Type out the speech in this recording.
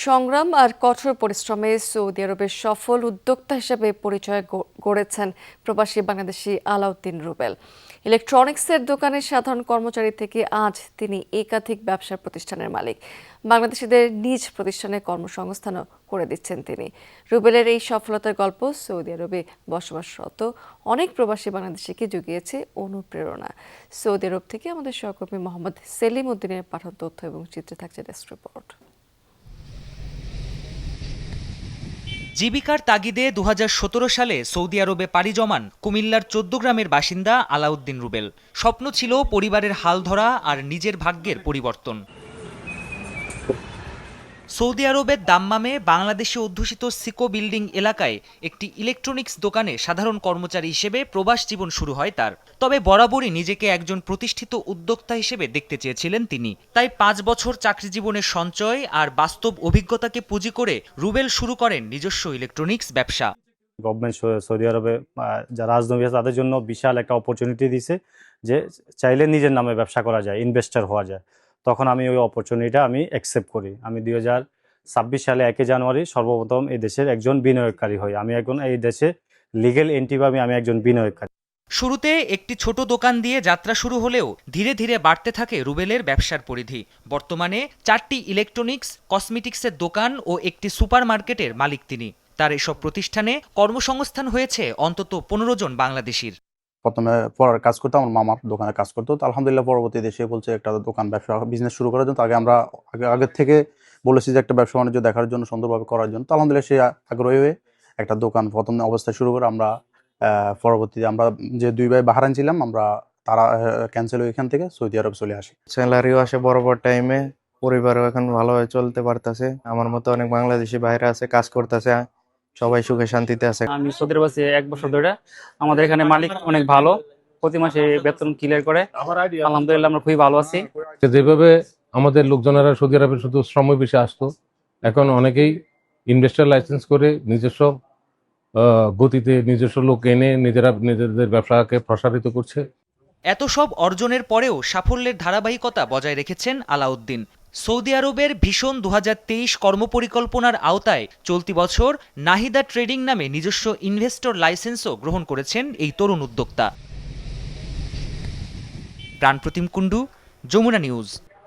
সংগ্রাম আর কঠোর পরিশ্রমে সৌদি আরবের সফল উদ্যোক্তা হিসেবে পরিচয় গড়েছেন প্রবাসী বাংলাদেশি আলাউদ্দিন রুবেল। ইলেকট্রনিক্সের দোকানের সাধারণ কর্মচারী থেকে আজ তিনি একাধিক ব্যবসা প্রতিষ্ঠানের মালিক। বাংলাদেশিদের নিজ প্রতিষ্ঠানে কর্মসংস্থানও করে দিচ্ছেন তিনি। রুবেলের এই সফলতার গল্প সৌদি আরবে বসবাসরত অনেক প্রবাসী বাংলাদেশিকে জুগিয়েছে অনুপ্রেরণা। সৌদি আরব থেকে আমাদের সহকর্মী মোহাম্মদ সেলিম উদ্দিনের পাঠানো তথ্য এবং চিত্রে থাকছে ডেস্ক রিপোর্ট। জীবিকার তাগিদে ২০১৭ সালে সৌদি আরবে পাড়ি জমান কুমিল্লার ১৪ গ্রামের বাসিন্দা আলাউদ্দিন রুবেল। স্বপ্ন ছিল পরিবারের হাল ধরা আর নিজের ভাগ্যের পরিবর্তন। সৌদি আরবের দাম্মামে বাংলাদেশে অধ্যুষিত সিকো বিল্ডিং এলাকায় একটি ইলেকট্রনিক্স দোকানে সাধারণ কর্মচারী হিসেবে প্রবাস জীবন শুরু হয় তার। তবে বরাবরই নিজেকে একজন প্রতিষ্ঠিত উদ্যোক্তা হিসেবে দেখতে চেয়েছিলেন তিনি। তাই ৫ বছর চাকরি জীবনের সঞ্চয় আর বাস্তব অভিজ্ঞতাকে পুঁজি করে রুবেল শুরু করেন নিজস্ব ইলেকট্রনিক্স ব্যবসা। গভর্নমেন্ট সৌদি আরবে যারা রাজনৈতিক আছে তাদের জন্য বিশাল একটা অপরচুনিটি দিছে যে চাইলে নিজের নামে ব্যবসা করা যায়, ইনভেস্টর হওয়া যায়। তখন আমি ওই অপরচুনিটিটা আমি অ্যাকসেপ্ট করি। আমি ২০২৬ সালে ১ জানুয়ারি সর্বপ্রথম এই দেশের একজন বিনিয়োগকারী হই। আমি এখন এই দেশে লিগ্যাল এন্টিটি ভাবে আমি একজন বিনিয়োগকারী। শুরুতে একটি ছোট দোকান দিয়ে যাত্রা শুরু হলেও ধীরে ধীরে বাড়তে থাকে রুবেলের ব্যবসার পরিধি। বর্তমানে 4টি ইলেকট্রনিক্স, কসমেটিক্সের দোকান ও একটি সুপার মার্কেটের মালিক তিনি। তার এসব প্রতিষ্ঠানে কর্মসংস্থান হয়েছে অন্তত ১৫ জন বাংলাদেশির। প্রথমে পড়ার কাজ করতো, আমার মামার দোকানে কাজ করতো। তো আলহামদুলিল্লাহ পরবর্তীতে সে বলছে একটা দোকান ব্যবসা বিজনেস শুরু করার জন্য। আগে আমরা আগের থেকে বলেছি যে একটা ব্যবসা বাণিজ্য দেখার জন্য, সুন্দরভাবে করার জন্য। তো আলহামদুলিল্লাহ সে আগ্রহী হয়ে একটা দোকান প্রথম অবস্থায় শুরু করে আমরা পরবর্তীতে আমরা যে 2 ভাই বাহারাইন ছিলাম, আমরা তারা ক্যান্সেল হয়ে এখান থেকে সৌদি আরব চলে আসি। স্যালারিও আসে বরাবর টাইমে, পরিবারও এখন ভালোভাবে চলতে পারতেছে। আমার মতো অনেক বাংলাদেশি বাইরে আছে, কাজ করতেছে, সবাই সুখে শান্তিতে আছে। আমি সৌদি আরবে আছি 1 বছর ধরে। আমাদের এখানে মালিক অনেক ভালো, প্রতি মাসে বেতন ক্লিয়ার করে। আলহামদুলিল্লাহ আমরা খুবই ভালো আছি। যেভাবে আমাদের লোকজনেরা সৌদি আরবে শুধু শ্রম বেশি আসতো, এখন অনেকেই ইনভেস্টর লাইসেন্স করে নিজস্ব গতিতে নিজস্ব লোক এনে নিজেদের ব্যবসাকে প্রসারিত করছে। এত সব অর্জনের পরেও সাফল্যের ধারাবাহিকতা বজায় রেখেছেন আলাউদ্দিন। সৌদি আরবের ভীষণ ২০২৩ কর্মপরিকল্পনার আওতায় চলতি বছর নাহিদা ট্রেডিং নামে নিজস্ব ইনভেস্টর লাইসেন্সও গ্রহণ করেছেন এই তরুণ উদ্যোক্তা। প্রাণপ্রতিম কুণ্ডু, যমুনা নিউজ।